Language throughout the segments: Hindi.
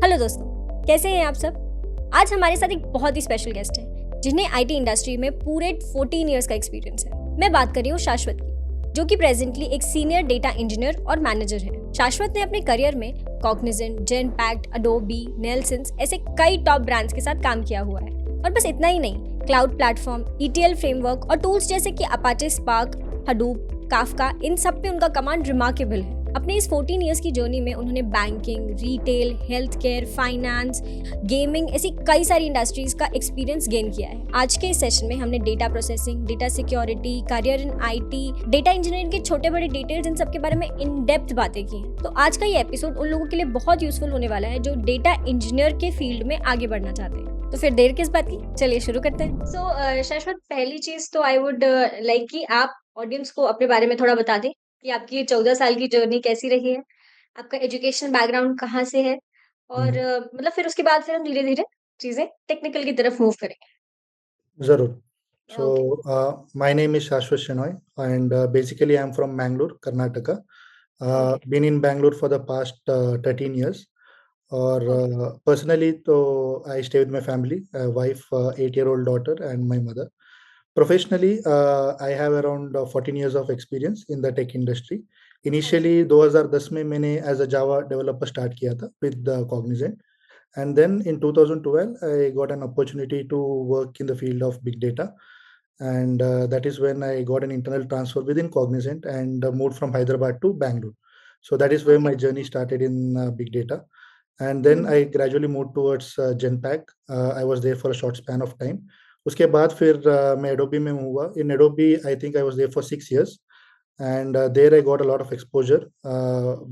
हेलो दोस्तों, कैसे हैं आप सब? आज हमारे साथ एक बहुत ही स्पेशल गेस्ट है जिन्हें आईटी इंडस्ट्री में पूरे 14 इयर्स का एक्सपीरियंस है। मैं बात कर रही हूँ शाश्वत की, जो कि प्रेजेंटली एक सीनियर डेटा इंजीनियर और मैनेजर है। शाश्वत ने अपने करियर में कॉग्निजेंट, जेनपैक्ट, अडोबी, नेल्सन्स ऐसे कई टॉप ब्रांड्स के साथ काम किया हुआ है। और बस इतना ही नहीं, क्लाउड प्लेटफॉर्म, ईटीएल फ्रेमवर्क और टूल्स जैसे कि अपाचे स्पार्क, हडूप, काफका, इन सब पे उनका कमांड रिमार्केबल है। अपने इस 14 इयर्स की जर्नी में उन्होंने banking, retail, health care, finance, gaming ऐसी कई सारी इंडस्ट्रीज का एक्सपीरियंस गेन किया है। आज के इस सेशन में हमने data processing, data security, career in IT, data engineering के छोटे बड़े डिटेल्स इन सब के बारे में इन डेप्थ बातें की हैं। तो आज का ये एपिसोड उन लोगों के लिए बहुत यूजफुल होने वाला है जो डेटा इंजीनियर के फील्ड में आगे बढ़ना चाहते हैं। तो फिर देर किस बात की, चलिए शुरू करते हैं। शाश्वत, पहली चीज तो आई वुड लाइक कि आप ऑडियंस को अपने बारे में थोड़ा बता दें कि आपकी ये 14 साल की जर्नी कैसी रही है? आपका एजुकेशन बैकग्राउंड कहाँ से है? और हुँ, मतलब फिर उसके बाद फिर हम धीरे-धीरे चीज़ें टेक्निकल की तरफ मूव करेंगे। ज़रूर. So, okay, my name is Shashwat Shenoy, and basically I'm from Bangalore, Karnataka. Okay, Been in Bangalore for the past 13 years. और ओके, पर्सनली तो I stay with my family, wife, 8-year-old daughter and my mother. Professionally, I have around 14 years of experience in the tech industry. Okay, Initially 2010 में मैंने as a Java developer start किया था with Cognizant. And then in 2012, I got an opportunity to work in the field of big data. And that is when I got an internal transfer within Cognizant and moved from Hyderabad to Bangalore. So that is where okay. my journey started in big data. And hmm, then hmm, I gradually moved towards Genpact. I was there for a short span of time. उसके बाद फिर मैं Adobe में हुआ. In Adobe, I think I was there for 6 years. And there I got a lot of exposure.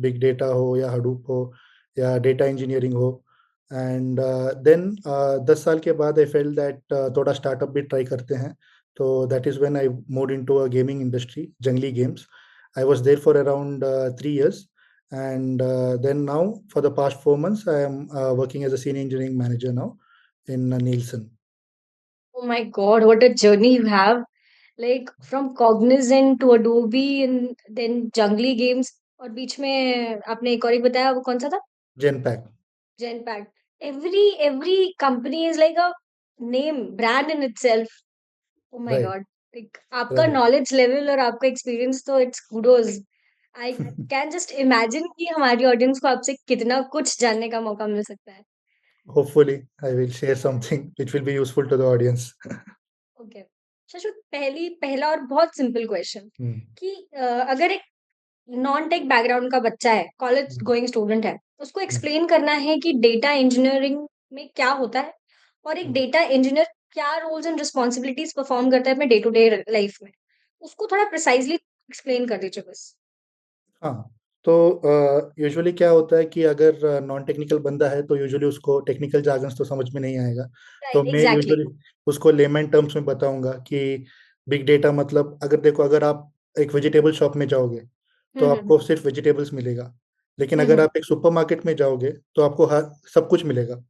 Big data हो या Hadoop हो या data engineering हो. एंड देन 10 साल के बाद आई फेल्ट दैट थोड़ा स्टार्टअप भी ट्राई करते हैं, तो that is when I moved into a gaming industry, Junglee games. I was there for around 3 years, and then now for the past 4 months I am working as a senior engineering manager now in Nielsen. Oh my God! What a journey you have. Like from Cognizant to Adobe and then जंगली गेम्स और बीच में आपने एक और एक बताया, वो कौन-सा था? Genpact. Genpact. Every company is like a name, brand in itself. Oh my right, God! Like आपका राइट. नॉलेज लेवल और आपका एक्सपीरियंस तो it's kudos. I can just imagine कि हमारी ऑडियंस को आपसे कितना कुछ जानने का मौका मिल सकता है। Hopefully I will share something which will be useful to the audience. Okay. Shashwat, पहला और बहुत सिंपल क्वेश्चन हुँ, कि अगर एक नॉन टेक बैकग्राउंड का बच्चा है, कॉलेज हुँ, गोइंग स्टूडेंट है, उसको हुँ, एक्सप्लेन करना है कि डेटा इंजीनियरिंग में क्या होता है और एक हुँ. डेटा इंजीनियर क्या रोल्स एंड रिस्पॉन्सिबिलिटीज परफॉर्म करता है अपने डे टू डे लाइफ में, उसको थोड़ा प्रिसाइजली एक्सप्लेन कर दीजिए बस। हाँ, तो यूजुअली क्या होता है कि अगर नॉन टेक्निकल बंदा है तो यूजुअली उसको टेक्निकल जार्गन्स तो समझ में नहीं आएगा। तो राइट, मैं एग्जैक्टली। यूजुअली उसको लेमैन टर्म्स में बताऊँगा कि बिग डेटा मतलब, अगर देखो, अगर आप एक वेजिटेबल शॉप में जाओगे, तो हम्म, आपको सिर्फ़ वेजिटेबल्स मिलेगा। लेकिन अगर हम्म, आप एक सुपरमार्केट में जाओगे, तो आपको हर सब कुछ मिलेगा।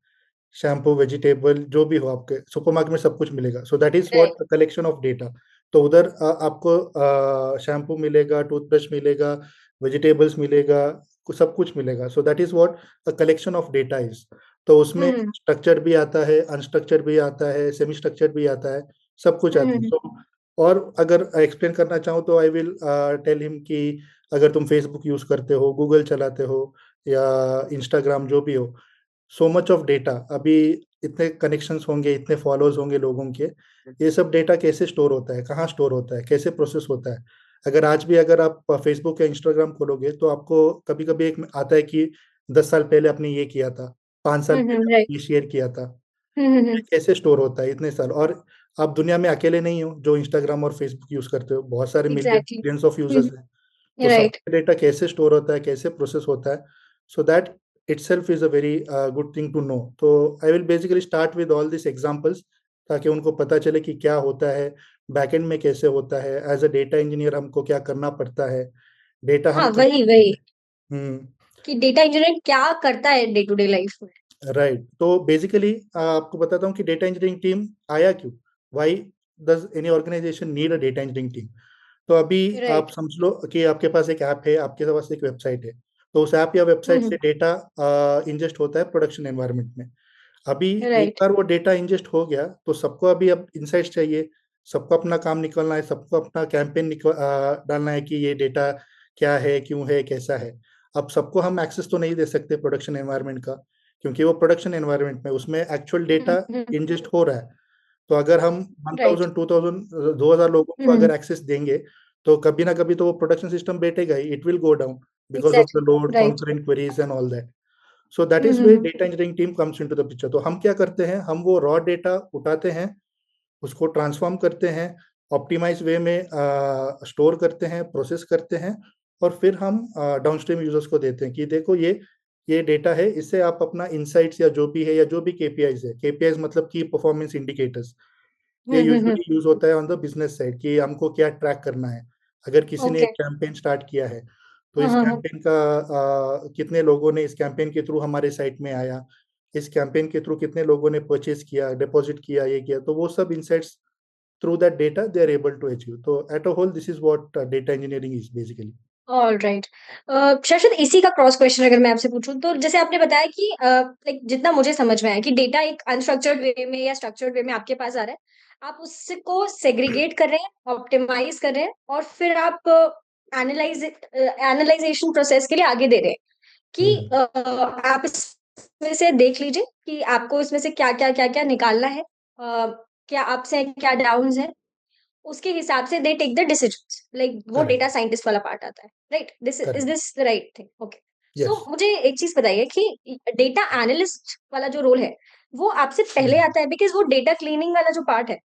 शैम्पू, वेजिटेबल जो भी हो, आपके सुपरमार्केट में सब कुछ मिलेगा। So that is right. What a collection of data. तो उधर आपको शैम्पू मिलेगा, टूथब्रश मिलेगा, वेजिटेबल्स मिलेगा, सब कुछ मिलेगा। So that is what a collection of data is. तो उसमें हम्म, स्ट्रक्चर्ड भी आता है, अनस्ट्रक्चर्ड भी आता है, सेमी स्ट्रक्चर्ड भी आता है, सब कुछ आता है। हम्म, सो और अगर एक्सप्लेन करना चाहूँ तो आई विल टेल हिम कि अगर तुम फेसबुक यूज़ करते हो, गूगल चलाते हो या इंस्टाग्राम जो भी हो, सो मच ऑफ डेटा, अभी इतने कनेक्शंस होंगे, इतने फॉलोअर्स होंगे लोगों के, ये सब डेटा कैसे स्टोर होता है, कहाँ स्टोर होता है, कैसे प्रोसेस होता है? अगर आज भी अगर आप फ़ेसबुक या इंस्टाग्राम खोलोगे, तो आपको कभी-कभी एक आता है कि 10 साल पहले आपने ये किया था, 5 साल पहले राइट। आपने ये शेयर किया था। हम्म, ये कैसे स्टोर होता है इतने साल? और आप दुनिया में अकेले नहीं हो जो इंस्टाग्राम और फ़ेसबुक यूज़ करते हो, बहुत सारे million exactly. Millions of users हैं। तो राइट। सबका डेटा कैसे स्टोर होता है, कैसे प्रोसेस होता है, so that itself is a very good thing to know. तो I will basically start with all this examples, ताकि उनको पता चले कि क्या होता है, बैकएंड में कैसे होता है, एज़ अ डेटा इंजीनियर हमको क्या करना पड़ता है, डेटा हम हाँ, कहाँ वही वही हुँ, कि डेटा इंजीनियर क्या करता है डे टू डे लाइफ में। राइट। तो बेसिकली आपको बताता हूँ कि डेटा इंजीनियरिंग टीम आया क्यों? Why does any organisation need a data engineering team? तो अभी आप राइट। समझ लो कि आपके पास एक ऐप है, आपके पास एक वेबसाइट है। तो उस ऐप या वेबसाइट से हम्म। डेटा इंजेस्ट होता है प्रोडक्शन एनवायरनमेंट में। अभी एक राइट। बार वो डेटा इंजेस्ट हो गया तो सबको अभी अब इंसाइट्स चाहिए, सबको अपना काम निकलना है, सबको अपना कैंपेन डालना है कि ये डेटा क्या है, क्यों है, कैसा है। अब सबको हम एक्सेस तो नहीं दे सकते प्रोडक्शन एनवायरनमेंट का, क्योंकि वो प्रोडक्शन एनवायरनमेंट में उसमें एक्चुअल डेटा इंजेस्ट हो रहा है। तो अगर हम राइट। 1000 2000 2000 लोगों को अगर एक्सेस देंगे तो कभी ना कभी तो वो प्रोडक्शन सिस्टम बैठेगा ही, it will go down because of the exactly. Load, right. Concurrent queries and all that. So that is where data engineering team comes into the picture. तो हम क्या करते हैं, हम वो रॉ डेटा उठाते हैं, उसको ट्रांसफॉर्म करते हैं, ऑप्टिमाइज वे में स्टोर करते हैं, प्रोसेस करते हैं, और फिर हम डाउनस्ट्रीम यूजर्स को देते हैं कि देखो ये डेटा है, इससे आप अपना इंसाइट्स या जो भी है, या जो भी केपीआईज है, केपीआईज मतलब की परफॉर्मेंस इंडिकेटर्स, ये यूजुअली यूज होता है ऑन द बिजनेस साइड कि हमको क्या ट्रैक करना है। अगर किसी ने ओके। एक कैंपेन स्टार्ट किया है तो हाँ इस हाँ हाँ। कैंपेन का कितने लोगों ने इस कैंपेन के थ्रू हमारे साइट में आया, इस कैंपेन के थ्रू कितने लोगों ने परचेज किया, डिपॉजिट किया, ये किया, तो वो सब insights through that data they are able to achieve. तो at a whole this is what data engineering is basically. All right. शायद इसी का क्रॉस क्वेश्चन अगर मैं आपसे पूछूं, तो जैसे आपने बताया कि लाइक जितना मुझे समझ में आया कि डेटा एक अनस्ट्रक्चर्ड वे में या स्ट्रक्चर्ड वे में आपके पास आ रहा है, आप उसको सेग्रीगेट कर रहे हैं, ऑप्टिमाइज कर रहे हैं, और फिर आप एनालाइजेशन प्रोसेस के लिए आगे दे रहे हैं कि हम्म। आप इसमें से देख लीजिए कि आपको इसमें से क्या क्या निकालना है, क्या अप्स है, क्या डाउन्स है, उसके हिसाब से they take the decisions, like वो करेक्ट। डेटा साइंटिस्ट वाला पार्ट आता है। Right, this is correct. This the right thing? Okay. Yes. So मुझे एक चीज बताइए कि डेटा एनालिस्ट वाला जो रोल है वो आपसे पहले हम्म। आता है, बिकॉज वो डेटा क्लीनिंग वाला जो पार्ट है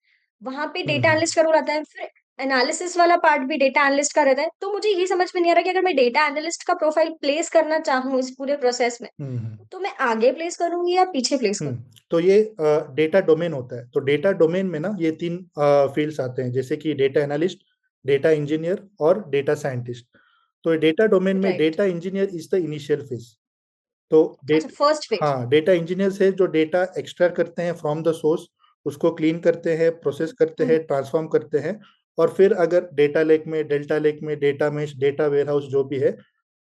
वहां पे डेटा हम्म। एनालिस्ट का रोल आता है, फिर एनालिसिस वाला पार्ट भी डेटा एनालिस्ट का रहता है। तो मुझे ये समझ में नहीं आ रहा कि अगर मैं डेटा एनालिस्ट का प्रोफाइल प्लेस करना चाहूँ इस पूरे प्रोसेस में, हम्म। तो मैं आगे प्लेस करूंगी या पीछे प्लेस हम्म। करूँ? तो ये डेटा डोमेन होता है। तो डेटा डोमेन में ना ये तीन फील्ड्स आते हैं, जैसे कि डेटा एनालिस्ट, डेटा इंजीनियर और डेटा साइंटिस्ट। तो डेटा डोमेन में right. Data engineer is the initial phase. तो अच्छा, फर्स्ट फेज। हाँ, डेटा इंजीनियर्स है जो डेटा एक्सट्रैक्ट करते हैं फ्रॉम द सोर्स, उसको क्लीन करते हैं, प्रोसेस करते हैं, ट्रांसफॉर्म करते हैं, और फिर अगर डेटा लेक में, डेल्टा लेक में, डेटा मेश, डेटा वेयरहाउस जो भी है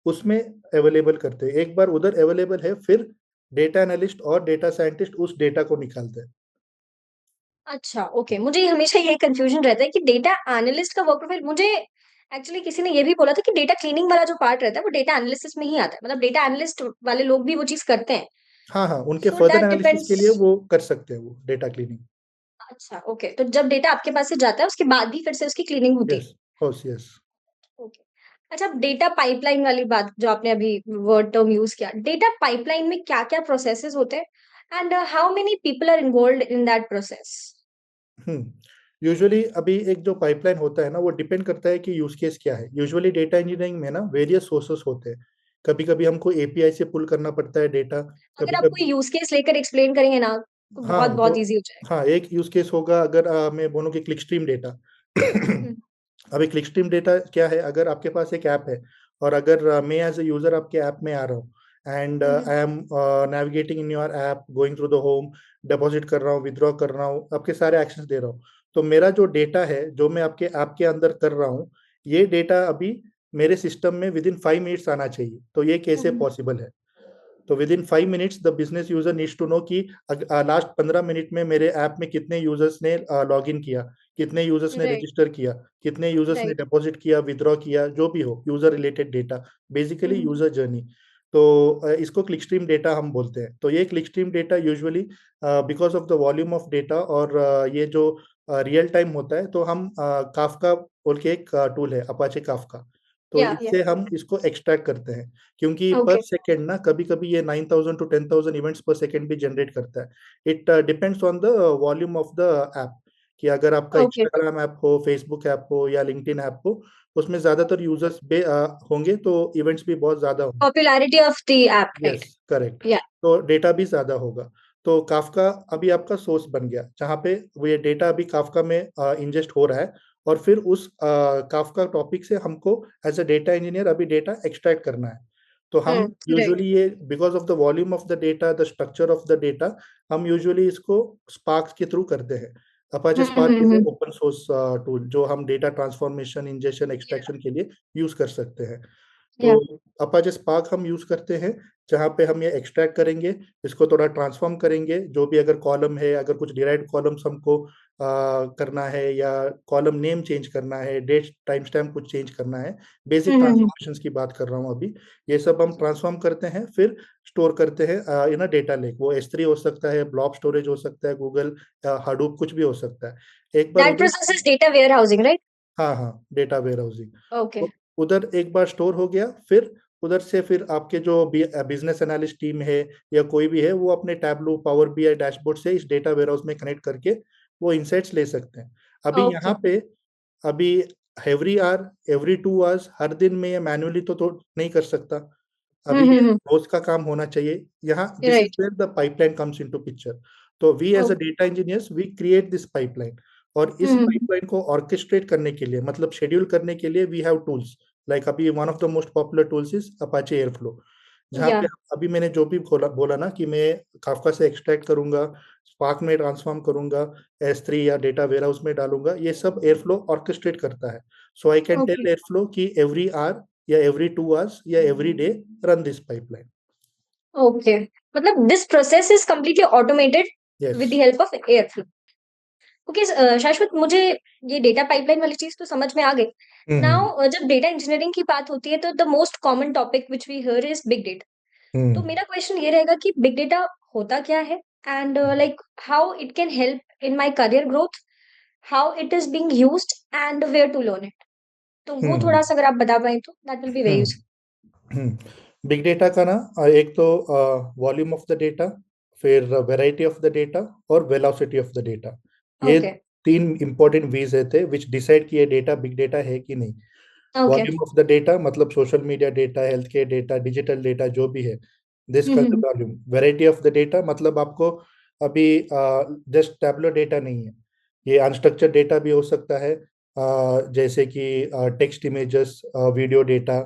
उसमें अवेलेबल करते हैं। एक बार उधर अवेलेबल है, फिर डेटा एनालिस्ट और डेटा साइंटिस्ट उस डेटा को निकालते हैं। अच्छा, ओके। मुझे हमेशा ये कंफ्यूजन रहता है कि डेटा एनालिस्ट का वर्क प्रोफाइल, मुझे एक्चुअली किसी ने ये भी बोला था कि डेटा क्लीनिंग वाला जो पार्ट रहता है वो डेटा एनालिसिस में ही आता है, मतलब डेटा एनालिस्ट वाले लोग भी वो चीज करते हैं। हाँ हाँ, उनके so further that analysis depends. के लिए वो कर सकते हैं, वो डेटा क्लीनिंग। अच्छा, ओके। तो जब डेटा आपके पास से जाता है उसके बाद भी फिर से उसकी क्लीनिंग होती यस। यस। यस। है? ओके। अच्छा, डेटा पाइपलाइन वाली बात जो आपने अभी वर्ड टर्म यूज किया, डेटा पाइपलाइन में क्या क्या प्रोसेसेस होते हैं and how many people are involved in that process? Usually अभी एक जो पाइपलाइन होता है ना, वो डिपेंड करता है कि यूज केस क्या है। यूजुअली डेटा इंजीनियरिंग में ना वेरियस सोर्सेस होते हैं। कभी कभी हमको एपीआई से पुल करना पड़ता है डेटा। अगर कभी आप कोई कभी यूज केस लेकर एक्सप्लेन करेंगे ना तो बहुत हाँ, तो बहुत इजी हो जाएगा। हाँ, एक यूज केस होगा, अगर मैं बोलूँ कि क्लिक स्ट्रीम डेटा। हम्म। अभी क्लिक स्ट्रीम डेटा क्या है, अगर आपके पास एक ऐप है, और अगर मैं एज ए यूजर आपके ऐप में आ रहा हूँ, and hmm. I am navigating in your app, going through the home, deposit कर रहा हूँ, विड्रॉ कर रहा हूँ, आपके सारे एक्शंस दे रहा हूँ, तो मेरा जो डेटा है जो मैं आपके ऐप के अंदर कर रहा हूँ, ये डेटा अभी मेरे सिस्टम में विद इन 5 मिनट्स आना चाहिए। तो ये कैसे हम्म। पॉसिबल है? तो within 5 minutes the business user needs to know कि लास्ट 15 मिनट में मेरे ऐप में कितने यूजर्स ने लॉग इन किया, कितने यूजर्स ने राइट। रजिस्टर किया, कितने यूजर्स ने राइट। डिपॉजिट किया, विद्रॉ किया, जो भी हो user related data, basically hmm. User journey. तो इसको क्लिक स्ट्रीम डेटा हम बोलते हैं। तो ये click stream data usually because of the volume of data, और ये जो रियल टाइम होता है, तो हम काफका बोल के एक टूल है, अपाचे काफका, तो या इससे हम इसको एक्सट्रैक्ट करते हैं। क्योंकि पर ओके। सेकेंड ना कभी कभी ये 9000 टू 10,000 इवेंट्स पर सेकेंड भी जनरेट करता है। It depends on the volume of the app, कि अगर आपका ओके। इंस्टाग्राम ऐप हो, फेसबुक ऐप हो, या लिंक्डइन ऐप हो, उसमें ज्यादातर यूजर्स होंगे, तो इवेंट्स भी बहुत ज्यादा होंगे। Popularity of the app, yes, right. Correct. या। तो डेटा भी ज्यादा होगा। तो काफका अभी आपका सोर्स बन गया, जहाँ पे वो ये डेटा अभी काफका में इंजेस्ट हो रहा है, और फिर उस काफका टॉपिक से हमको एज अ डेटा इंजीनियर अभी डेटा एक्सट्रैक्ट करना है। तो हम राइट। यूजुअली ये because of the volume of the data, the structure of the data, हम यूजुअली इसको स्पार्क के थ्रू करते हैं। Apache spark is a hmm. Open source tool जो हम डेटा ट्रांसफॉर्मेशन, इंजेक्शन, एक्सट्रैक्शन के लिए यूज कर सकते हैं। या तो अपाचे स्पार्क हम यूज करते हैं, जहाँ पे हम ये एक्सट्रैक्ट करेंगे, इसको थोड़ा ट्रांसफॉर्म करेंगे, जो भी अगर कॉलम है, अगर कुछ डिराइव्ड कॉलम्स हमको करना है, या कॉलम नेम चेंज करना है, डेट टाइम स्टैम्प कुछ चेंज करना है, बेसिक हम्म। ट्रांसफॉर्मेशंस की बात कर रहा हूँ अभी। ये सब हम ट्रांसफॉर्म करते हैं, फिर स्टोर करते हैं इन अ डेटा लेक। वो S3 हो सकता है, ब्लॉब स्टोरेज हो सकता है, गूगल हाडूप कुछ भी हो सकता है। एक बार दैट उधर, process is data warehousing, right? हाँ हाँ, डेटा वेयर हाउसिंग। ओके। उधर एक बार स्टोर हो गया, फिर उधर से फिर आपके जो बिजनेस एनालिस्ट टीम है या कोई भी है, वो अपने टैबलू, पावर BI डैशबोर्ड से इस डेटा वेयर हाउस में कनेक्ट करके वो इंसाइट्स ले सकते हैं। अभी ओके। यहाँ पे, अभी एवरी आवर, एवरी 2 आवर्स, हर दिन में ये मैन्युअली तो नहीं कर सकता। अभी ये हम्म। रोज का काम होना चाहिए। यहाँ this is right. Where the pipeline comes into picture. तो we as a okay. Data engineers we create this pipeline. और इस हम्म। पाइपलाइन को ऑर्केस्ट्रेट करने के लिए, मतलब शेड्यूल करने के लिए, वी हैव टूल्स। लाइक अभी one of the most popular tools is Apache airflow, जहाँ या पे अभी मैंने जो भी बोला ना कि मैं काफका से एक्सट्रैक्ट करूंगा, स्पार्क में ट्रांसफॉर्म करूंगा, S3 या डेटा वेयर हाउस में डालूंगा, ये सब एयरफ्लो ऑर्केस्ट्रेट करता है। So I can okay. Tell Airflow कि एवरी आवर या एवरी 2 आवर्स या every day run this pipeline. Okay, मतलब this process is completely automated yes. With the help of Airflow. Okay. Shashwat, मुझे ये डेटा पाइपलाइन वाली चीज तो समझ में आ गई। हम्म नाउ जब डेटा इंजीनियरिंग की बात होती है तो the most common topic which we hear is big data. तो हम्म मेरा क्वेश्चन ये रहेगा कि बिग डेटा होता क्या है, and like how it can help in my career growth, how it is being used and where to learn it. तो वो हम्म थोड़ा सा अगर आप बता पाएं तो that will be very hmm useful. Big data का ना, एक तो वॉल्यूम ऑफ द डेटा, फिर वैरायटी ऑफ द डेटा, और वेलोसिटी ऑफ द डेटा। ये ओके। 3 इंपॉर्टेंट वीज रहते विच डिसाइड कि ये डेटा बिग डेटा है कि नहीं। Okay. Volume of the data मतलब social media data, health care data, digital data जो भी है, दिस का hmm. Volume. Variety of the data मतलब आपको अभी जस्ट टैबलो डेटा नहीं है, ये अनस्ट्रक्चर्ड डेटा भी हो सकता है, जैसे कि टेक्स्ट, इमेजेस, वीडियो डेटा,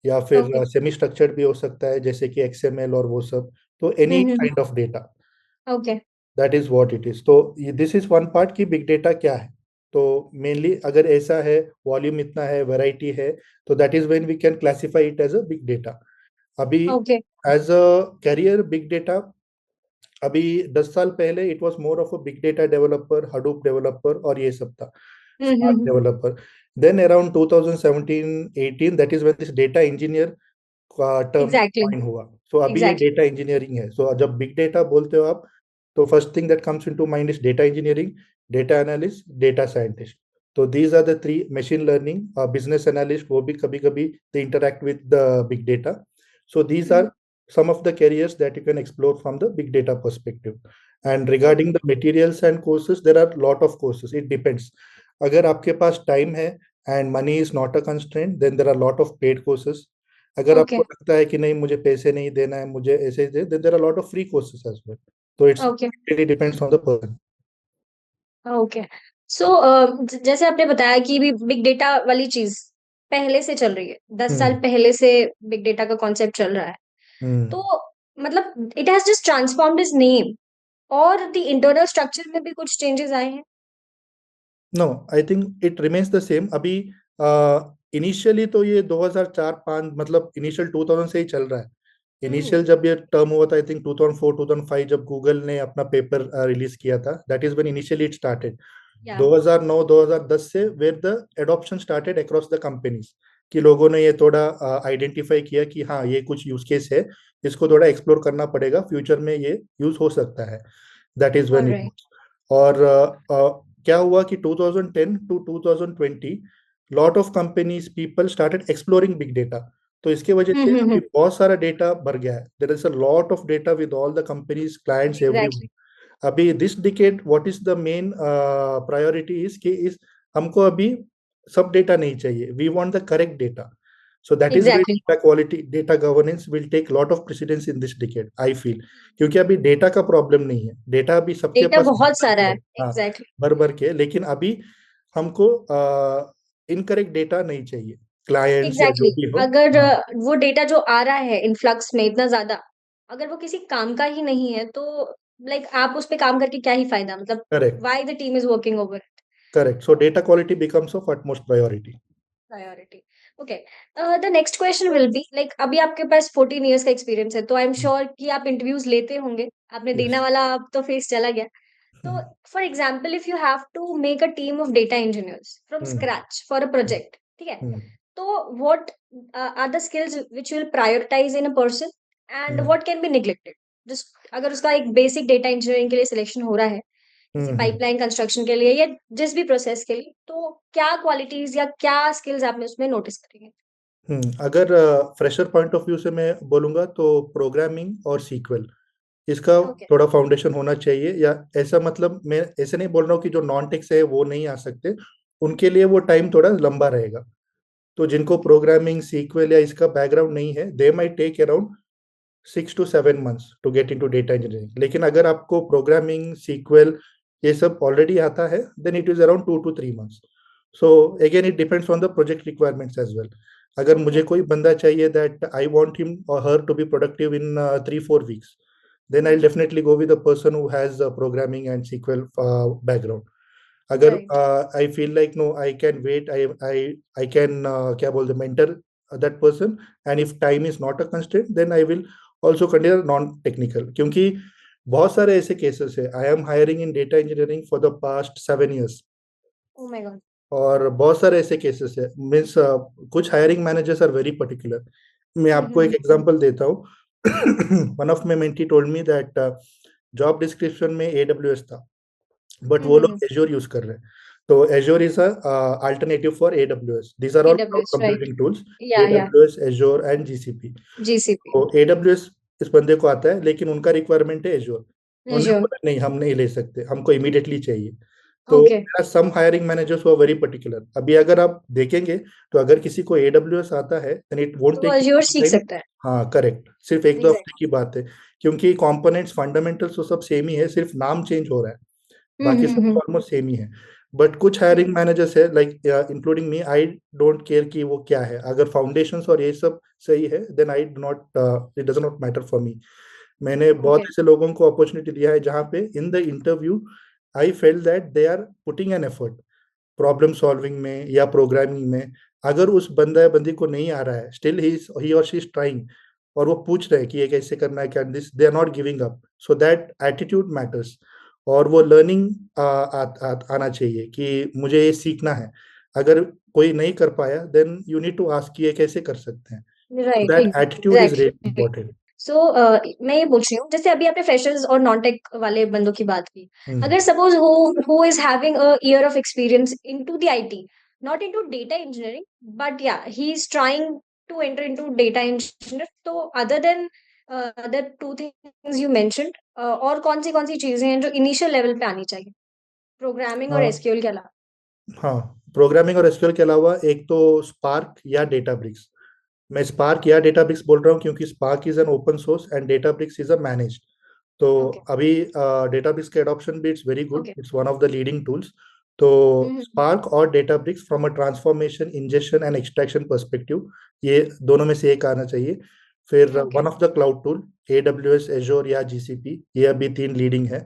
या फिर ओके। सेमी स्ट्रक्चर्ड भी हो सकता है, जैसे कि XML और वो सब। तो any hmm. Kind of data, okay. That is what it is. तो दिस इज वन पार्ट कि बिग डेटा क्या है। तो मेनली अगर ऐसा है, वॉल्यूम इतना है, वैरायटी है, तो that is when we can classify it as a big data. अभी okay. As a career big data, अभी 10 साल पहले it was more of a big data developer, Hadoop developer और ये सब था, Spark hmm. Developer. Then around 2017-18, that is when this data engineer का टर्म एग्जैक्टली। कॉइन हुआ। सो अभी ये एग्जैक्टली। डेटा इंजीनियरिंग है। सो जब बिग डेटा बोलते हो आप, तो first thing that comes into mind is data engineering, data analyst, data scientist. तो these are the 3, machine learning, business analyst, वो भी कभी कभी they interact with the big data. So these are some of the careers that you can explore from the big data perspective. And regarding okay. the materials and courses, there are lot of courses. It depends. अगर आपके पास टाइम है and money is not a constraint, then there are lot of paid courses. अगर ओके। आपको लगता है कि नहीं मुझे पैसे नहीं देना है, मुझे ऐसे ही दे, then there are lot of free courses as well. So it's okay. it really depends on the person. Okay. So जैसे आपने बताया कि भी बिग डेटा वाली चीज पहले से चल रही है, 10 साल हम्म पहले से बिग डेटा का कॉन्सेप्ट चल रहा है। हम्म तो मतलब it has just transformed his name, और द इंटरनल स्ट्रक्चर में भी कुछ चेंजेस आए हैं? No, I think it remains the same. अभी इनिशियली तो ये 2004-5, मतलब इनिशियल 2000 से ही चल रहा है। हम्म। इनिशियल जब ये टर्म हुआ था, आई थिंक 2004-2005, जब गूगल ने अपना पेपर रिलीज किया था, that is when initially it started. Yeah. 2009-2010 से where the adoption started across the companies, कि लोगों ने ये थोड़ा आइडेंटिफाई किया कि हाँ ये कुछ यूज केस है, इसको थोड़ा एक्सप्लोर करना पड़ेगा, फ्यूचर में ये यूज हो सकता है। That is when it. Alright. और क्या हुआ कि 2010 to 2020 lot of companies people started exploring big data. तो इसके वजह से अभी हम्म। बहुत सारा डेटा भर गया है। There is a lot of data with all the companies, clients, everyone. Exactly. अभी this decade what is the main priority is कि इस हमको अभी सब डेटा नहीं चाहिए, we want the correct data. So that is where exactly. data quality, data governance will take lot of precedence in this decade, I feel। क्योंकि अभी डेटा का प्रॉब्लम नहीं है, डेटा अभी सबके डेटा पास भर बहुत भर सारा के है। है। हाँ, एग्जैक्टली। भर भर के, लेकिन अभी हमको इनकरेक्ट डेटा नहीं चाहिए, क्लाइंट्स या एग्जैक्टली। जो भी हो। अगर हाँ, वो डेटा जो आ रहा है इन्फ्लक्स में इतना ज्यादा, अगर वो किसी काम का ही नहीं है तो लाइक आप उस पे काम करके क्या ही फायदा, मतलब correct why the team is working over correct. So data quality becomes of utmost priority. Priority. Okay, the next question will be like अभी आपके पास 14 इयर्स का एक्सपीरियंस है, तो आई एम हुँ, श्योर कि आप इंटरव्यूज लेते होंगे। आपने यस। देना वाला अब तो फेस चला गया। हुँ, तो for example if you have to make a team of data engineers from hmm, scratch for a hmm, project, ठीक है? हुँ, तो what are the skills which will prioritize in a person and hmm, what can be neglected? Just अगर उसका एक बेसिक डेटा इंजीनियरिंग के लिए सिलेक्शन हो रहा है, किसी हुँ, हुँ। पाइपलाइन कंस्ट्रक्शन के लिए या जिस भी प्रोसेस के लिए, तो क्या क्वालिटीज या क्या स्किल्स आपने उसमें नोटिस करेंगे? अगर फ्रेशर पॉइंट ऑफ व्यू से मैं बोलूँगा तो प्रोग्रामिंग और सीक्वल इसका ओके, थोड़ा फाउंडेशन होना चाहिए या ऐसा मतलब मैं ऐसे नहीं बोल रहा हूँ कि जो नॉन टेक्स है वो नहीं आ सकते, उनके लिए वो टाइम थोड़ा लंबा रहेगा। तो जिनको ओके, प्रोग्रामिंग, सीक्वल या इसका बैकग्राउंड नहीं है, they might take around 6 to 7 months to get into data engineering. लेकिन अगर आपको प्रोग्रामिंग, सीक्वल ये सब ऑलरेडी आता है, then it is around 2 to 3 months. So again it depends on the project requirements as well. अगर ओके, मुझे कोई बंदा चाहिए दैट आई वांट हिम और her to be productive in 3-4 weeks, then I'll definitely go with the person who has a programming and SQL background. अगर right, I feel like no, I can wait, I can क्या बोलते mentor that person, and if time is not a constraint, then I will also consider non-technical क्योंकि बहुत सारे ऐसे केसेस है। I am hiring in data engineering for the past 7 years oh my god, और बहुत सारे ऐसे केसेस है मीन्स कुछ hiring managers are very particular. मैं आपको एक हुँ। एग्जांपल देता हूँ। One of my mentee told me that job description में एडब्ल्यूएस था, बट हुँ, वो हुँ, लोग हुँ, एज्योर यूज कर रहे हैं। तो Azure is a alternative for AWS. These are all cloud AWS right, computing tools, या AWS, Azure and GCP. GCP, तो एडब्ल्यूएस इस बंदे को आता है, लेकिन उनका रिक्वायरमेंट है एज्योर। उन्होंने एज़्योर, बोला नहीं, हम नहीं ले सकते, हमको इमीडिएटली चाहिए। तो okay, some hiring managers who are very particular. अभी अगर आप देखेंगे तो अगर किसी को एडब्ल्यूएस आता है देन इट वोंट तो वो टेक एज़्योर सीख टाइम। सकता है। हाँ, करेक्ट। सिर्फ 1-2 हफ्ते एग्ज़ैक्टली, की बात है, क्योंकि कंपोनेंट्स, फंडामेंटल्स तो सब सेम ही है, सिर्फ नाम चेंज हो रहा है। हुँ, बाकी हुँ, सब हुँ, ऑलमोस्ट सेम ही है। बट कुछ हायरिंग हुँ, मैनेजर्स है like including me, I don't care कि वो क्या है। अगर फाउंडेशंस और ये सब सही है then I do not, it does not matter for me. मैंने बहुत ओके, ऐसे लोगों को अपॉर्चुनिटी दिया है जहाँ पे in the interview I felt that they are putting an effort problem solving में या प्रोग्रामिंग में। अगर उस बंदा या बंदी को नहीं आ रहा है, स्टिल ही और शी इज ट्राइंग, और वो पूछ रहे हैं कि ये कैसे करना है, क्या this, they are not giving up. So that attitude matters. और वो लर्निंग आना चाहिए कि मुझे ये सीखना है। अगर कोई नहीं कर पाया then you need to ask कि ये कैसे कर सकते हैं। So right, that attitude is really exactly. Important. So मैं ये पूछ रही हूँ, जैसे अभी आपने फ्रेशर्स और नॉन टेक वाले बंदों की बात की। हम्म, अगर suppose who is having a year of experience into the IT, not into data engineering, but या he is trying to enter into data engineer, तो other than the 2 things you mentioned, और कौन-सी चीज़ें हैं जो इनिशियल लेवल पे आनी चाहिए? प्रोग्रामिंग और हाँ, एसक्यूएल के अलावा? हाँ, प्रोग्रामिंग और एसक्यूएल के अलावा एक तो स्पार्क या डेटाब्रिक्स। मैं स्पार्क या डेटाब्रिक्स बोल रहा हूँ क्योंकि spark is an open source and Databricks is a managed. तो ओके, अभी डेटाब्रिक्स का एडॉप्शन भी it's very good, okay. It's one of the leading tools. तो हुँ, हुँ, हुँ। स्पार्क और Databricks from a transformation, injection and extraction perspective, ये दोनों में से एक आना चाहिए। फिर okay, one of the cloud tool AWS, एजोर या जीसीपी, ये अभी 3 लीडिंग है।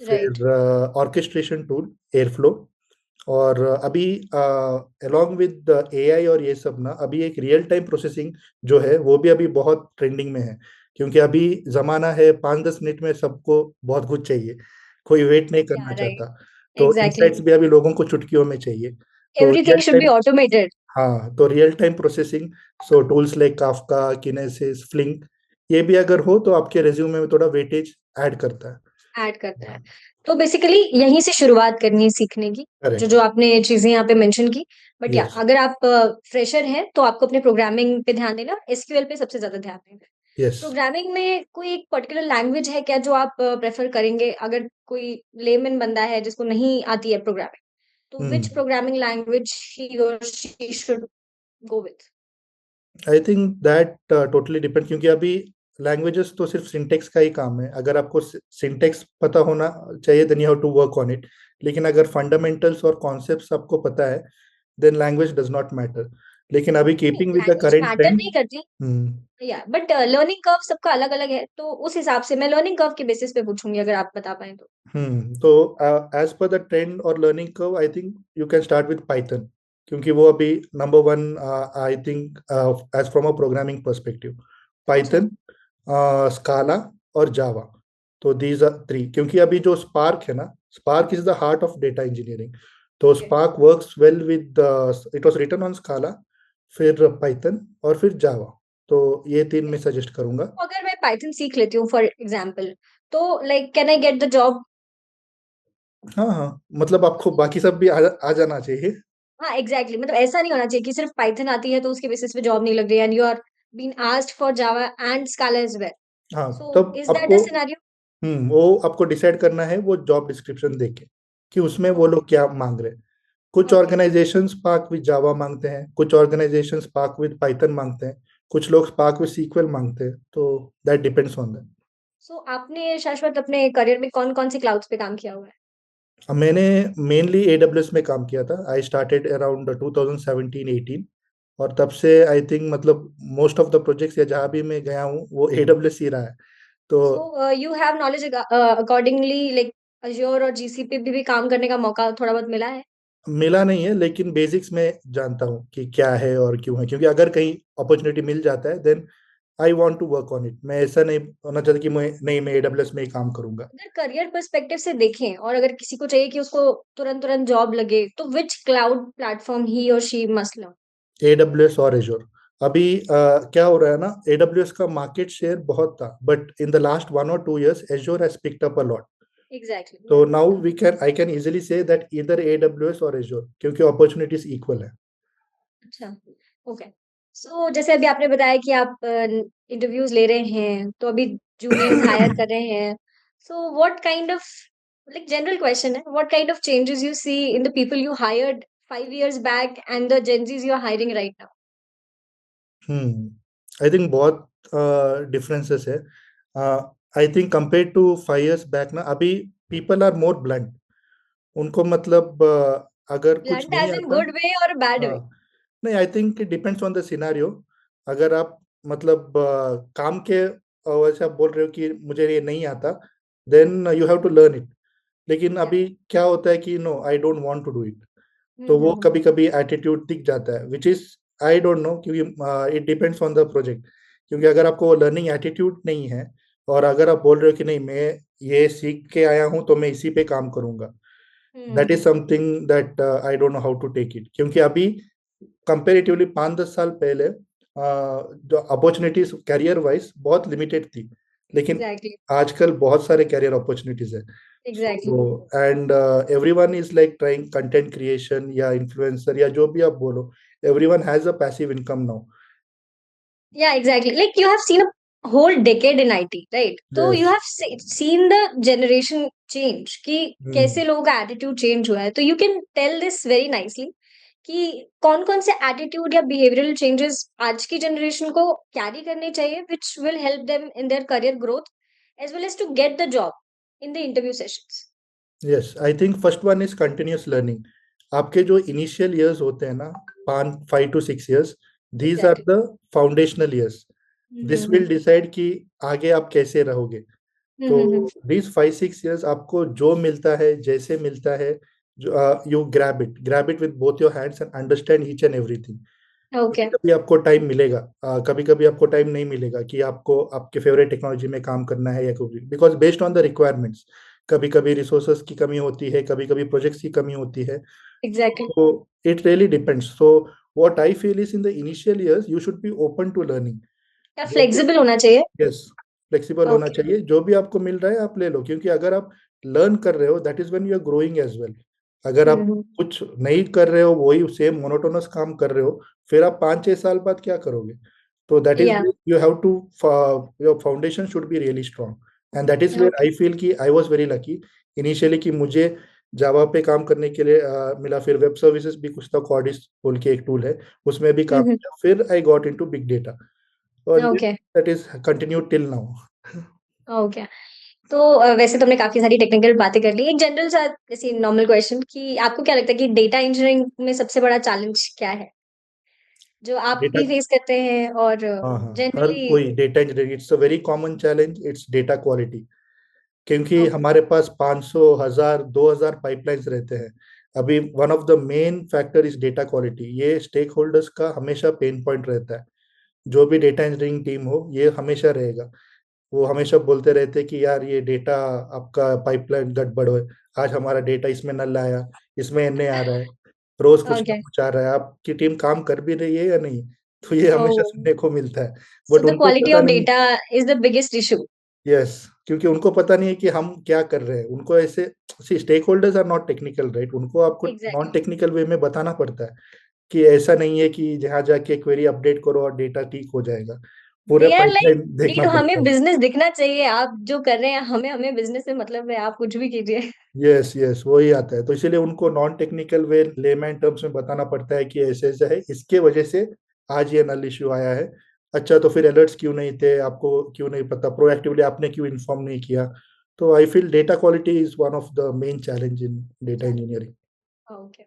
राइट, फिर ऑर्केस्ट्रेशन टूल एयरफ्लो। और अभी अलोंग विद एआई और ये सब ना, अभी एक रियल टाइम प्रोसेसिंग जो है वो भी अभी बहुत ट्रेंडिंग में है, क्योंकि अभी जमाना है 5-10 मिनट में सबको बहुत कुछ चाहिए, कोई वेट नहीं या करना राइट, चाहता। तो एग्ज़ैक्टली। इनसाइट्स भी अभी लोगों को चुटकियों में चाहिए। तो everything real should be time, automated. हाँ, तो रियल टाइम प्रोसेसिंग, सो टूल्स लाइक काफका, किनेसिस, फ्लिंक, ये भी अगर हो तो आपके रिज्यूमे में थोड़ा वेटेज ऐड करता है। ऐड करता है। तो बेसिकली यहीं से शुरुआत करनी है सीखने की, करेक्ट। जो आपने चीज़ें यहाँ पे मेंशन की। बट या यस। अगर आप फ्रेशर हैं, तो आपको अपने प्रोग्रामिंग पे ध्यान देना, एसक्यूएल पे सबसे ज़्यादा ध्यान देना। यस। प्रोग्रामिंग में कोई एक पर्टिकुलर लैंग्वेज है क्या जो आप प्रेफ़र करेंगे? अगर कोई लेमन बंदा है जिसको नहीं आती है प्रोग्रामिंग, तो व्हिच हम्म। प्रोग्रामिंग लैंग्वेज ही और she should go with? I think that totally depend, क्योंकि अभी लैंग्वेजेस तो सिर्फ सिंटेक्स का ही काम है। अगर आपको सिंटेक्स पता होना चाहिए then you have to work on it. लेकिन अगर फंडामेंटल्स और कॉन्सेप्ट्स आपको पता है then language does not matter. लेकिन अभी नहीं, keeping with the language current matter trend. नहीं करती। हम्म। या बट लर्निंग कर्व सबका अलग-अलग है, तो उस हिसाब से मैं लर्निंग कर्व के बेसिस पे पूछूँगी अगर आप बता पाएँ तो? तो एज पर द ट्रेंड और learning curve, I think you can start with Python. क्योंकि वो अभी number one I think as from a programming perspective, अच्छा। पाइथन, स्काला और जावा। तो दीज आर थ्री, क्योंकि अभी जो स्पार्क है ना, Spark is the heart of data engineering. तो okay. Spark works well with, it was written on Scala, फिर पाइथन और फिर जावा। तो ये तीन मैं सजेस्ट करूंगा। अगर मैं पाइथन सीख लेती हूँ फॉर एग्जांपल, तो like can I get the job? हाँ हाँ, मतलब आपको बाकी सब भी आ जाना चाहिए। हाँ एग्जैक्टली, मतलब ऐसा नहीं होना चाहिए कि सिर्फ पाइथन आती है तो उसके बेसिस पे जॉब नहीं लग रही है, and you are been asked for Java and Scala as well. हाँ, सो तब इज दैट अ आपको, सिनेरियो? वो आपको डिसाइड करना है वो जॉब डिस्क्रिप्शन देख के, कि उसमें वो लोग क्या मांग रहे हैं। कुछ okay. Organisation Spark with Java मांगते हैं, कुछ ऑर्गेनाइजेशन स्पार्क विद पाइथन मांगते हैं, कुछ लोग स्पार्क विद सीक्वल मांगते हैं। तो दैट डिपेंड्स ऑन दैट। सो आपने शाश्वत अपने करियर में कौन कौन से क्लाउड्स पे काम किया हुआ है? मैंने मेनली AWS में काम किया था। आई स्टार्टेड अराउंड 2017-18, और तब से आई थिंक मतलब मोस्ट ऑफ द प्रोजेक्ट्स या जहाँ भी मैं गया हूँ वो AWS ही रहा है। तो so you have knowledge accordingly, like Azure और जीसीपी भी काम करने का मौका थोड़ा बहुत मिला है? मिला नहीं है, लेकिन बेसिक्स में जानता हूँ कि क्या है और क्यों है, क्योंकि अगर कहीं अपॉर्चुनिटी मिल जाता है then I want to work on it. मैं ऐसा नहीं होना चाहता कि मैं AWS में ही काम करूंगा। अगर करियर पर्सपेक्टिव से देखें और अगर किसी को चाहिए कि उसको तुरंत तुरंत जॉब लगे, तो विच क्लाउड प्लेटफॉर्म ही और शी मस्ट लर्न? AWS और एजोर। अभी क्या हो रहा है ना, AWS का मार्केट शेयर बहुत था, but in the last 1 or 2 years Azure has picked up a lot. Exactly, तो yeah. Now we can I can easily say that इधर AWS और एजोर, क्योंकि अपॉर्चुनिटीज इक्वल है। अच्छा, ओके। सो जैसे अभी आपने बताया कि आप इंटरव्यूज ले रहे हैं, तो अभी जूनियर्स हायर कर रहे हैं। So what kind of, like general question है, what kind of changes you see in the people you hired 5 years back and the Gen Zs you are hiring right now? I think बहुत डिफरेंसेस है। I think compare to 5 years back ना, अभी पीपल आर मोर ब्लंट। उनको मतलब अगर कुछ ब्लंट नहीं एज इन आता। गुड वे और बैड वे? हाँ, नहीं, आई think it depends on the scenario. अगर आप मतलब काम के वैसे आप बोल रहे हो कि मुझे ये नहीं आता, then you have to learn it. लेकिन या। अभी क्या होता है कि no, I don't want to do it. तो वो हम्म। कभी कभी एटीट्यूड दिख जाता है, which is I don't know, क्योंकि it depends on the project. क्योंकि अगर आपको वो लर्निंग एटीट्यूड नहीं है, और अगर आप बोल रहे हो कि नहीं, मैं ये सीख के आया हूँ तो मैं इसी पे काम करूंगा, that is hmm. Something that I don't know how to take it. क्योंकि अभी कंपेरेटिवली 5-10 साल पहले जो अपॉर्चुनिटीज कैरियर वाइज बहुत लिमिटेड थी, लेकिन एग्जैक्टली। आजकल बहुत सारे कैरियर अपॉर्चुनिटीज है। Exactly. So and everyone is like trying content creation या इन्फ्लुएंसर या जो भी आप बोलो, everyone has a passive income now. Yeah, exactly. Like you have seen a whole decade in IT, right? तो you yes. have seen the generation change कि कैसे लोगों का attitude change हुआ है। तो you can tell this very nicely कि कौन कौन से attitude या behavioral changes आज की generation को carry करने चाहिए, which will help them in their career growth as well as to get the job in the interview sessions. Yes, I think first one is continuous learning. आपके जो इनिशियल ईयर्स होते हैं ना, 5 to 6 years, these are Exactly. The foundational years. This hmm. Will decide कि आगे आप कैसे रहोगे। तो हम्म। दिस 5-6 years आपको जो मिलता है, जैसे मिलता है, जो you grab it with both your hands and understand each and everything. कभी Okay. कभी आपको टाइम मिलेगा, कभी कभी आपको टाइम नहीं मिलेगा कि आपको आपके फेवरेट टेक्नोलॉजी में काम करना है या कुछ, because based on the requirements. कभी कभी रिसोर्सेज की कमी होती है, कभी कभी प्रोजेक्ट्स की कमी होती है। Exactly. तो it really depends. So what I feel is in the initial years you should be open to learning. या जो भी, flexible होना चाहिए? यस, फ्लेक्सिबल होना Okay. चाहिए। जो भी आपको मिल रहा है आप ले लो, क्योंकि अगर आप लर्न कर रहे हो that is when you are growing as well. अगर आप हम्म। कुछ नहीं कर रहे हो, वही सेम मोनोटोनस काम कर रहे हो, फिर आप 5-6 साल बाद क्या करोगे? तो that is Yeah. You have to, your foundation should be really strong. And that is where Okay. I feel कि I was very lucky initially कि मुझे जावा पे काम करने के लिए मिला। फिर वेब सर्विसेज भी कुछ था, कॉर्डिस बोल के एक टूल है, उसमें भी काम हम्म। किया। फिर I got into big data, और okay. That is continue till now. Okay. तो वैसे तो हमने काफी सारी टेक्निकल बातें कर ली। एक जनरल सा जैसे नॉर्मल क्वेश्चन कि आपको क्या लगता है कि डेटा इंजीनियरिंग में सबसे बड़ा चैलेंज क्या है, जो आप डेटा, भी फेस करते हैं और हाँ हाँ, हर जनरली? कोई data engineering, it's a very common challenge, it's data quality. क्योंकि ओके। हमारे पास 500, 1000, 2000 पाइपलाइंस रहते हैं। अभी one of the main factor is data quality. ये स्टेक होल्डर्स का हमेशा पेन पॉइंट रहता है। जो भी डेटा इंजीनियरिंग टीम हो, ये हमेशा रहेगा। वो हमेशा बोलते रहते हैं कि यार ये डेटा आपका पाइपलाइन गड़बड़ है, आज हमारा डेटा इसमें नल आया, इसमें एन आ रहा है, रोज कुछ ना ओके। कुछ आ रहा है, आपकी टीम काम कर भी रही है या नहीं। तो ये हमेशा ओह, सुनने को मिलता है। सो बट द उनको क्वालिटी पता ऑफ नहीं। Data is the biggest issue. Yes, क्योंकि उनको पता नहीं है कि हम क्या कर रहे हैं। उनको ऐसे, see stakeholders are not technical, right? उनको आपको नॉन एग्जैक्टली। टेक्निकल वे में बताना पड़ता है कि ऐसा नहीं है कि जहाँ जाके क्वेरी अपडेट करो और डेटा ठीक हो जाएगा। पूरे दे आर लाइक, पाइपलाइन देखना नीड, पड़ता हमें है। बिजनेस दिखना चाहिए, आप जो कर रहे हैं हमें हमें बिजनेस से मतलब है, आप कुछ भी कीजिए। यस यस, वही आता है। तो इसीलिए उनको non technical way, layman terms में बताना पड़ता है कि ऐसे ऐसा है, इसके वजह से आज ये नल इश्यू आया है। अच्छा, तो फिर अलर्ट्स क्यों नहीं थे आपको, क्यों नहीं पता, प्रोएक्टिवली आपने क्यों इन्फॉर्म नहीं किया। तो I feel data quality is one of the main challenge in data engineering. Okay.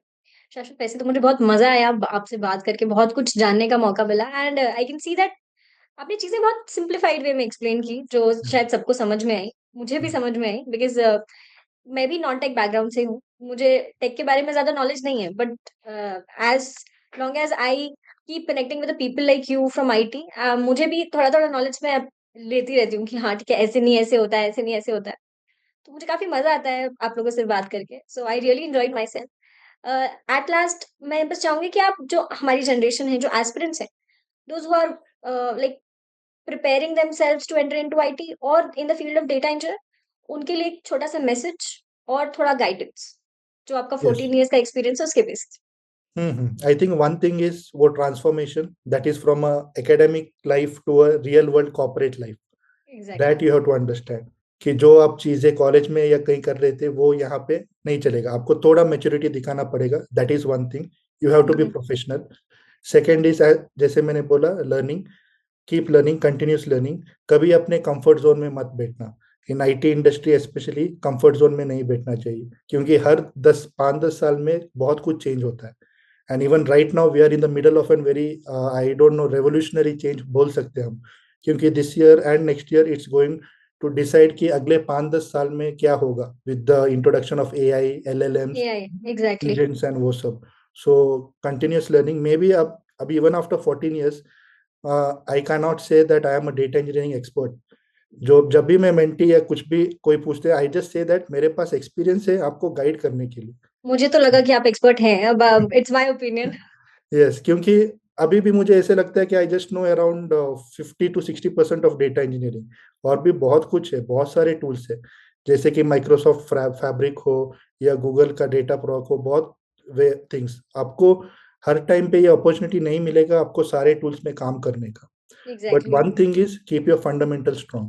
शाश्वत, वैसे तो मुझे बहुत मजा आया आपसे बात करके, बहुत कुछ जानने का मौका मिला, and I can see that आपने चीजें बहुत सिंप्लीफाइड वे में एक्सप्लेन की, जो शायद सबको समझ में आई, मुझे भी समझ में आई, बिकॉज मैं भी नॉन टेक बैकग्राउंड से हूँ, मुझे टेक के बारे में ज्यादा नॉलेज नहीं है, but as long as I keep connecting with people like you from IT, मुझे भी थोड़ा थोड़ा नॉलेज मैं अब लेती रहती हूँ कि हाँ ठीक है, ऐसे नहीं ऐसे होता है, ऐसे नहीं ऐसे होता है। तो मुझे काफी मजा आता है आप लोगों से बात करके, so I really enjoyed myself. At last मैं बस चाहूंगी कि आप, जो हमारी जनरेशन है, जो एस्पिरेंट्स हैं, those who are like preparing themselves to enter into IT or in the field of data engineer, उनके लिए एक छोटा सा मैसेज और थोड़ा गाइडेंस, जो आपका यस। 14 इयर्स का एक्सपीरियंस है उसके basis. I think one thing is वो transformation that is from a academic life to a real world corporate life. Exactly. That you have to understand कि जो आप चीजें कॉलेज में या कहीं कर रहे थे वो यहाँ पे नहीं चलेगा। आपको थोड़ा मेच्योरिटी दिखाना पड़ेगा। That is one thing, you have to be professional. Second is, जैसे मैंने बोला, learning, keep learning, continuous learning. कभी अपने कंफर्ट जोन में मत बैठना। In IT industry specially comfort zone में नहीं बैठना चाहिए, क्योंकि हर 10 5 10 साल में बहुत कुछ चेंज होता है। And even right now we are in the middle of an very, I don't know, revolutionary change बोल सकते हैं हम। क्योंकि this year and next year it's going to decide कि अगले 5 10 साल में क्या होगा with the introduction of AI, LLMs, AI. Exactly. Agents and वो सब। So continuous learning maybe, अब अभी even after 14 years I can not say that I am a data engineering expert. जो जब भी मैं मेंटी या कुछ भी कोई पूछते हैं, आई जस्ट से दैट मेरे पास एक्सपीरियंस है आपको गाइड करने के लिए। मुझे तो लगा कि आप एक्सपर्ट हैं, अब इट्स माय ओपिनियन। यस, क्योंकि अभी भी मुझे ऐसे लगता है कि I just know around 50 to 60% of data engineering. और भी बहुत कुछ है, बहुत सारे टूल्स है, जैसे कि माइक्रोसॉफ्ट फैब्रिक हो या गूगल का डेटा प्रॉक हो, बहुत वे थिंग्स। आपको हर टाइम पे ये अपॉर्चुनिटी नहीं मिलेगा आपको सारे टूल्स में काम करने का। But exactly. One thing is keep your fundamental strong.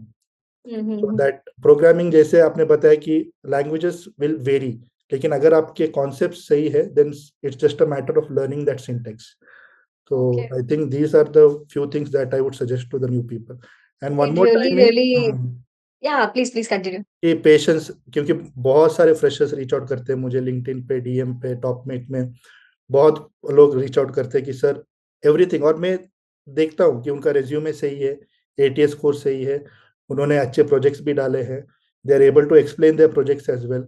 So hmm. That programming, जैसे आपने बताया कि लैंग्वेजेस विल वेरी, लेकिन अगर आपके कॉन्सेप्ट सही है then it's just a matter of learning that syntax. So okay. I think these are the few things that I would suggest to the new people. And one it more really time is really, या प्लीज प्लीज कंटिन्यू। कि पेशेंस। क्योंकि बहुत सारे फ्रेशर्स रीच आउट करते हैं मुझे लिंक्डइन पे, डीएम पे, टॉपमेट में। बहुत लोग रीच आउट करते हैं कि सर एवरीथिंग, और मैं देखता हूँ कि उनका रिज्यूमे सही है, एटीएस कोर्स सही है, उन्होंने अच्छे प्रोजेक्ट्स भी डाले हैं, they are able to explain their projects as well.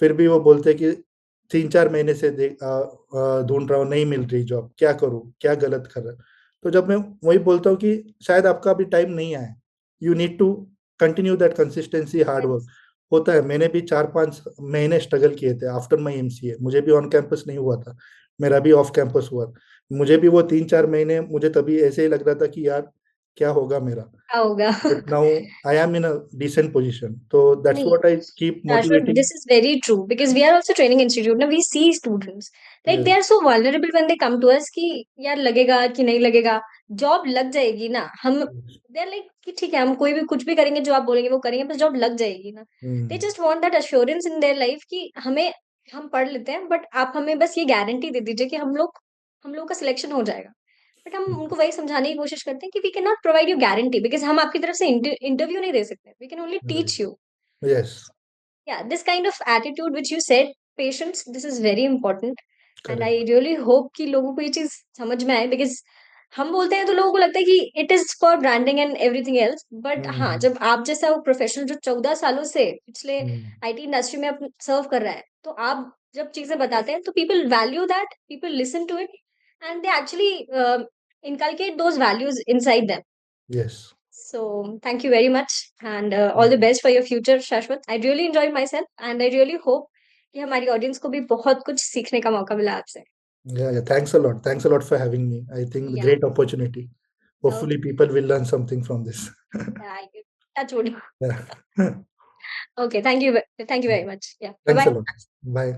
फिर भी वो बोलते हैं कि 3 4 महीने से ढूंढ रहा हूँ, नहीं मिल रही जॉब, क्या करूँ, क्या गलत कर रहा। तो जब मैं वही बोलता हूँ कि शायद आपका अभी टाइम नहीं आया, you need to continue that consistency, hard work. होता है, मैंने भी 4 5 महीने स्ट्रगल किए थे आफ्टर माई एमसीए। मुझे भी ऑन कैंपस नहीं हुआ था, मेरा भी ऑफ कैंपस हुआ। मुझे भी वो 3 4 महीने, मुझे तभी ऐसे ही लग रहा था कि यार क्या होगा मेरा। क्या होगा? But now I am in a decent position, तो दैट्स नहीं, what I keep Rashford, motivating. this is very true because we are also training institute. Now we see students like they yes are so vulnerable when they come to us कि यार लगेगा कि नहीं लगेगा, जॉब लग जाएगी ना, हम दे आर लाइक कि ठीक है हम कोई भी कुछ भी करेंगे, जो आप बोलेंगे वो करेंगे, बस जॉब लग जाएगी ना। They just want that assurance in their life कि हमें, हम पढ़ लेते हैं बट आप हमें बस ये गारंटी दे दीजिए कि हम लोग का सिलेक्शन हो जाएगा। बट हम उनको वही समझाने की कोशिश करते हैं कि we can not provide you guarantee, because हम आपकी तरफ से इंटरव्यू नहीं दे सकते, we can only teach you. Yes, Yeah, this kind of attitude which you said, patience, this is very important. And I correct. really hope कि लोगों को ये चीज समझ में आए, because हम बोलते हैं तो लोगों को लगता है कि it is for branding and everything else, but हाँ, जब आप जैसा वो प्रोफेशनल जो 14 सालों से पिछले आईटी इंडस्ट्री में सर्व कर रहा है, तो आप जब चीज़ें बताते हैं तो people value that, people listen to it and they actually inculcate those values inside them. Yes. So thank you very much and all the best for your future, Shashwat. I really enjoyed myself and I really hope कि हमारी ऑडियंस को भी बहुत कुछ सीखने का मौका मिला आपसे. Yeah, thanks a lot. Thanks a lot for having me. I think the Yeah. great opportunity. Hopefully, Okay. people will learn something from this. Yeah, touch wood. Yeah. Okay, thank you very much. Yeah. Thanks a Bye-bye. lot. Bye.